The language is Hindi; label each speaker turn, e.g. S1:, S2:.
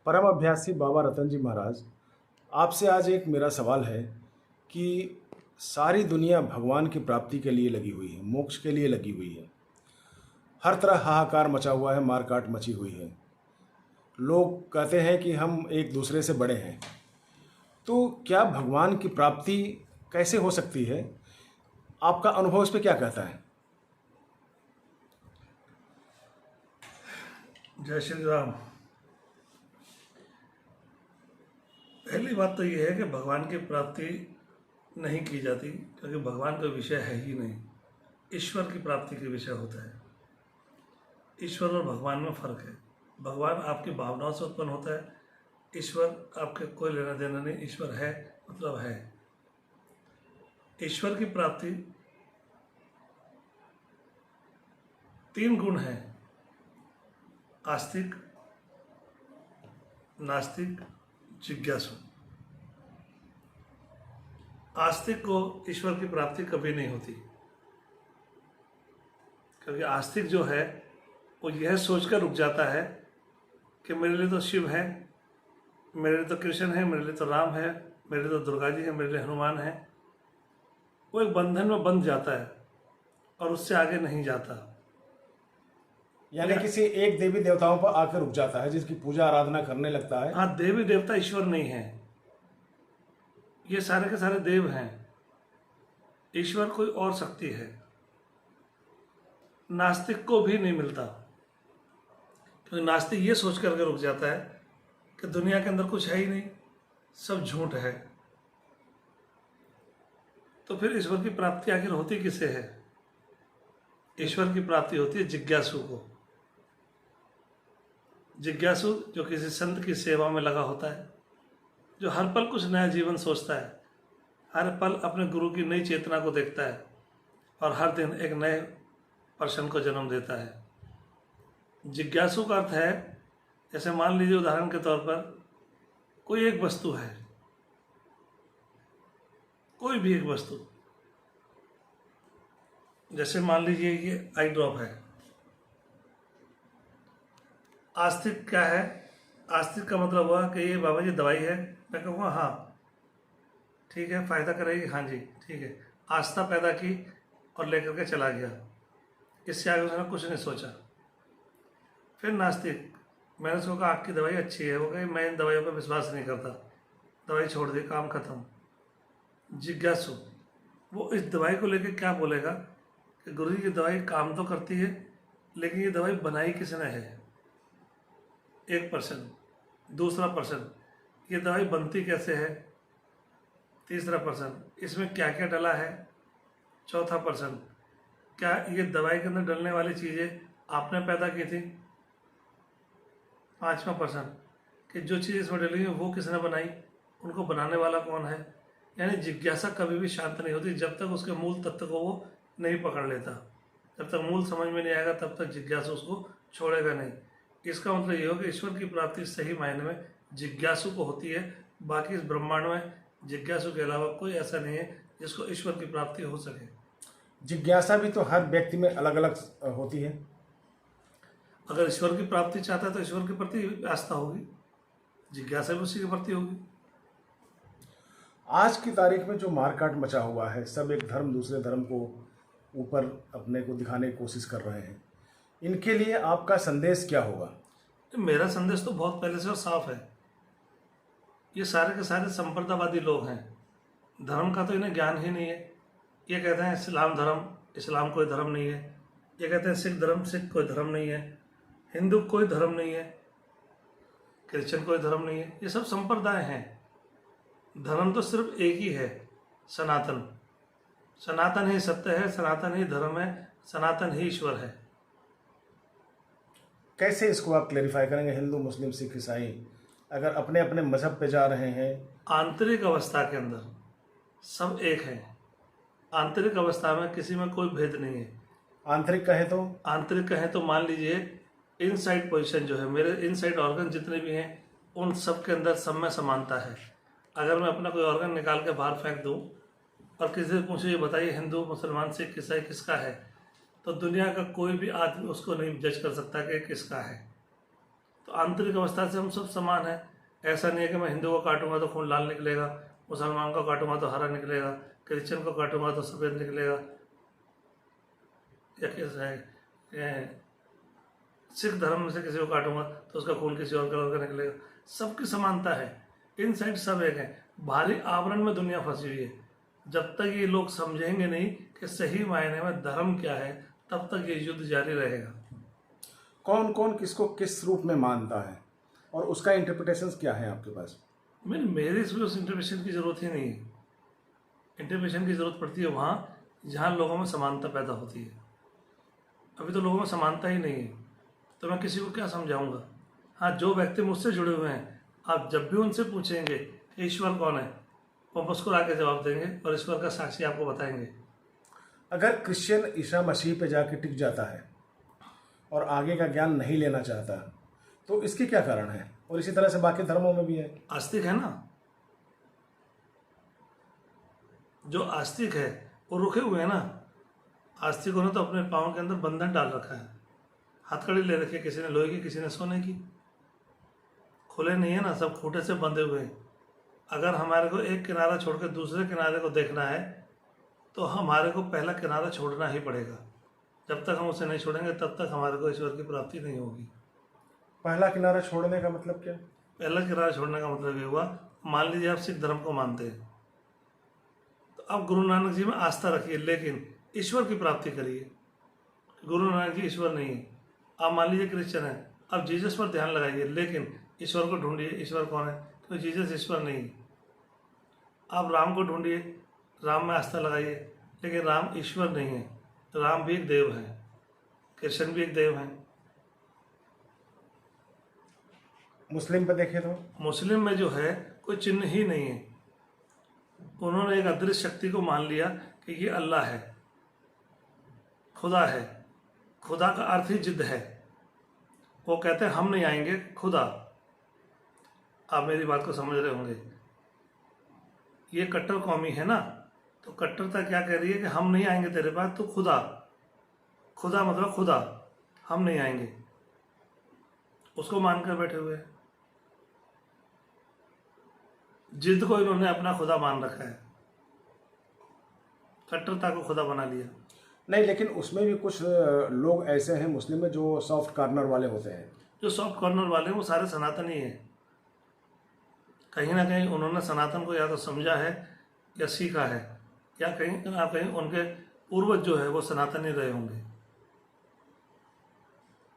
S1: परम अभ्यासी बाबा रतन जी महाराज, आपसे आज एक मेरा सवाल है कि सारी दुनिया भगवान की प्राप्ति के लिए लगी हुई है, मोक्ष के लिए लगी हुई है। हर तरह हाहाकार मचा हुआ है, मारकाट मची हुई है। लोग कहते हैं कि हम एक दूसरे से बड़े हैं। तो क्या भगवान की प्राप्ति कैसे हो सकती है? आपका अनुभव इस पे क्या कहता है?
S2: जय श्री राम। पहली बात तो ये है कि भगवान की प्राप्ति नहीं की जाती, क्योंकि भगवान का विषय है ही नहीं। ईश्वर की प्राप्ति के विषय होता है। ईश्वर और भगवान में फर्क है। भगवान आपकी भावनाओं से उत्पन्न होता है, ईश्वर आपके कोई लेना देना नहीं। ईश्वर है मतलब है। ईश्वर की प्राप्ति 3 गुण हैं: आस्तिक, नास्तिक, जिज्ञासु। आस्तिक को ईश्वर की प्राप्ति कभी नहीं होती, क्योंकि आस्तिक जो है वो यह सोचकर रुक जाता है कि मेरे लिए तो शिव है, मेरे लिए तो कृष्ण है, मेरे लिए तो राम है, मेरे लिए तो दुर्गा जी है, मेरे लिए हनुमान है। वो एक बंधन में बंध जाता है और उससे आगे नहीं जाता।
S1: यानी किसी एक देवी देवताओं पर आकर रुक जाता है, जिसकी पूजा आराधना करने लगता है।
S2: हाँ, देवी देवता ईश्वर नहीं है, ये सारे के सारे देव हैं। ईश्वर कोई और शक्ति है। नास्तिक को भी नहीं मिलता, क्योंकि नास्तिक ये सोच करके रुक जाता है कि दुनिया के अंदर कुछ है ही नहीं, सब झूठ है। तो फिर ईश्वर की प्राप्ति आखिर होती किसे है? ईश्वर की प्राप्ति होती है जिज्ञासु को। जिज्ञासु जो किसी संत की सेवा में लगा होता है, जो हर पल कुछ नया जीवन सोचता है, हर पल अपने गुरु की नई चेतना को देखता है और हर दिन एक नए पर्सन को जन्म देता है। जिज्ञासु का अर्थ है, जैसे मान लीजिए उदाहरण के तौर पर कोई एक वस्तु है, कोई भी एक वस्तु, जैसे मान लीजिए ये आई ड्रॉप है। आस्तिक क्या है? आस्तिक का मतलब हुआ कि ये बाबा जी दवाई है। मैं कहूँगा हाँ ठीक है, फ़ायदा करेगी, हाँ जी ठीक है। आस्था पैदा की और लेकर के चला गया, इससे आगे उसने कुछ नहीं सोचा। फिर नास्तिक, मैंने उसको कहा आपकी दवाई अच्छी है, वो कहे मैं इन दवाइयों पर विश्वास नहीं करता, दवाई छोड़ दी, काम खत्म। जिज्ञासु, वो इस दवाई को लेकर क्या बोलेगा कि गुरु जी की दवाई काम तो करती है, लेकिन ये दवाई बनाई किसने है? एक पर्सन। दूसरा पर्सन, ये दवाई बनती कैसे है? तीसरा पर्सन, इसमें क्या क्या डला है? चौथा पर्सन, क्या ये दवाई के अंदर डलने वाली चीज़ें आपने पैदा की थी? पांचवा पर्सन, कि जो चीज़ इसमें डली है वो किसने बनाई, उनको बनाने वाला कौन है? यानी जिज्ञासा कभी भी शांत नहीं होती जब तक उसके मूल तत्व को वो नहीं पकड़ लेता। जब तक मूल समझ में नहीं आएगा तब तक जिज्ञासु उसको छोड़ेगा नहीं। इसका मतलब ये हो कि ईश्वर की प्राप्ति सही मायने में जिज्ञासु को होती है। बाकी इस ब्रह्मांड में जिज्ञासु के अलावा कोई ऐसा नहीं है जिसको ईश्वर की प्राप्ति हो सके।
S1: जिज्ञासा भी तो हर व्यक्ति में अलग अलग होती है।
S2: अगर ईश्वर की प्राप्ति चाहता है तो ईश्वर के प्रति आस्था होगी, जिज्ञासा भी उसी के प्रति होगी।
S1: आज की तारीख में जो मारकाट मचा हुआ है, सब एक धर्म दूसरे धर्म को ऊपर अपने को दिखाने की कोशिश कर रहे हैं, इनके लिए आपका संदेश क्या होगा?
S2: तो मेरा संदेश तो बहुत पहले से और साफ है। ये सारे के सारे संप्रदायवादी लोग हैं, धर्म का तो इन्हें ज्ञान ही नहीं है। ये कहते हैं इस्लाम धर्म, इस्लाम कोई धर्म नहीं है। ये कहते हैं सिख धर्म, सिख कोई धर्म नहीं है। हिंदू कोई धर्म नहीं है, क्रिश्चियन कोई धर्म नहीं है। ये सब संप्रदाय हैं। धर्म तो सिर्फ एक ही है, सनातन। सनातन ही सत्य है, सनातन ही धर्म है, सनातन ही ईश्वर है।
S1: कैसे इसको आप क्लेरिफाई करेंगे? हिंदू, मुस्लिम, सिख, ईसाई अगर अपने अपने मजहब पे जा रहे हैं,
S2: आंतरिक अवस्था के अंदर सब एक है। आंतरिक अवस्था में किसी में कोई भेद नहीं है।
S1: आंतरिक कहे तो?
S2: आंतरिक कहें तो मान लीजिए इनसाइड पोजीशन जो है, मेरे इनसाइड ऑर्गन जितने भी हैं उन सब के अंदर सब में समानता है। अगर मैं अपना कोई ऑर्गन निकाल के बाहर फेंक दूं और किसी से पूछे ये बताइए हिंदू, मुसलमान, सिख, ईसाई किसका है, तो दुनिया का कोई भी आदमी उसको नहीं जज कर सकता कि किसका है। तो आंतरिक अवस्था से हम सब समान हैं। ऐसा नहीं है कि मैं हिंदू को काटूंगा तो खून लाल निकलेगा, मुसलमान को काटूंगा तो हरा निकलेगा, क्रिश्चियन को काटूंगा तो सफ़ेद निकलेगा, या कैसा है सिख धर्म में से किसी को काटूंगा तो उसका खून किसी और कलर का निकलेगा। सबकी समानता है, इनसाइड सब एक है। भारी आवरण में दुनिया फंसी हुई है। जब तक ये लोग समझेंगे नहीं कि सही मायने में धर्म क्या है, तब तक ये युद्ध जारी रहेगा।
S1: कौन कौन किसको किस रूप में मानता है और उसका इंटरप्रिटेशंस क्या है आपके पास?
S2: मेरे इसमें उस इंटरप्रिटेशन की ज़रूरत ही नहीं है। इंटरप्रिटेशन की ज़रूरत पड़ती है वहाँ जहाँ लोगों में समानता पैदा होती है। अभी तो लोगों में समानता ही नहीं है, तो मैं किसी को क्या समझाऊंगा। हाँ, जो व्यक्ति मुझसे जुड़े हुए हैं, आप जब भी उनसे पूछेंगे कि ईश्वर कौन है, वो मुस्कुरा के जवाब देंगे और ईश्वर का साक्षी आपको बताएंगे।
S1: अगर क्रिश्चियन ईसा मसीह पे जाके टिक जाता है और आगे का ज्ञान नहीं लेना चाहता, तो इसके क्या कारण है? और इसी तरह से बाकी धर्मों में भी है।
S2: आस्तिक है ना, जो आस्तिक है वो रुके हुए हैं ना। आस्तिकों ने तो अपने पाँव के अंदर बंधन डाल रखा है, हथकड़ी ले रखी है, किसी ने लोहे की, किसी ने सोने की। खुले नहीं है ना, सब खूंटे से बंधे हुए हैं। अगर हमारे को एक किनारा छोड़ के दूसरे किनारे को देखना है तो हमारे को पहला किनारा छोड़ना ही पड़ेगा। जब तक हम उसे नहीं छोड़ेंगे तब तक हमारे को ईश्वर की प्राप्ति नहीं होगी।
S1: पहला किनारा छोड़ने का मतलब क्या?
S2: पहला किनारा छोड़ने का मतलब ये हुआ, मान लीजिए आप सिख धर्म को मानते हैं, तो आप गुरु नानक जी में आस्था रखिए, लेकिन ईश्वर की प्राप्ति करिए। गुरु नानक जी ईश्वर नहीं है। आप मान लीजिए क्रिश्चियन है, आप जीसस पर ध्यान लगाइए, लेकिन ईश्वर को ढूंढिए। ईश्वर कौन है? क्योंकि जीसस ईश्वर नहीं है। आप राम को ढूंढिए, राम में आस्था लगाइए, लेकिन राम ईश्वर नहीं है। राम भी एक देव है, कृष्ण भी एक देव है।
S1: मुस्लिम पे देखें तो
S2: मुस्लिम में जो है कोई चिन्ह ही नहीं है। उन्होंने एक अदृश्य शक्ति को मान लिया कि ये अल्लाह है, खुदा है। खुदा का अर्थ ही जिद है। वो कहते हैं हम नहीं आएंगे, खुदा। आप मेरी बात को समझ रहे होंगे। ये कट्टर कौमी है ना, तो कट्टरता क्या कह रही है कि हम नहीं आएंगे तेरे पास, तो खुदा। खुदा मतलब खुदा, हम नहीं आएंगे, उसको मानकर बैठे हुए हैं। जिद को इन्होंने अपना खुदा मान रखा है, कट्टरता को खुदा बना लिया।
S1: नहीं, लेकिन उसमें भी कुछ लोग ऐसे हैं मुस्लिम में जो सॉफ्ट कॉर्नर वाले होते हैं।
S2: जो सॉफ्ट कॉर्नर वाले हैं वो सारे सनातनी हैं। कहीं ना कहीं उन्होंने सनातन को या तो समझा है या सीखा है, या कहीं ना कहीं उनके पूर्वज जो है वो सनातनी रहे होंगे।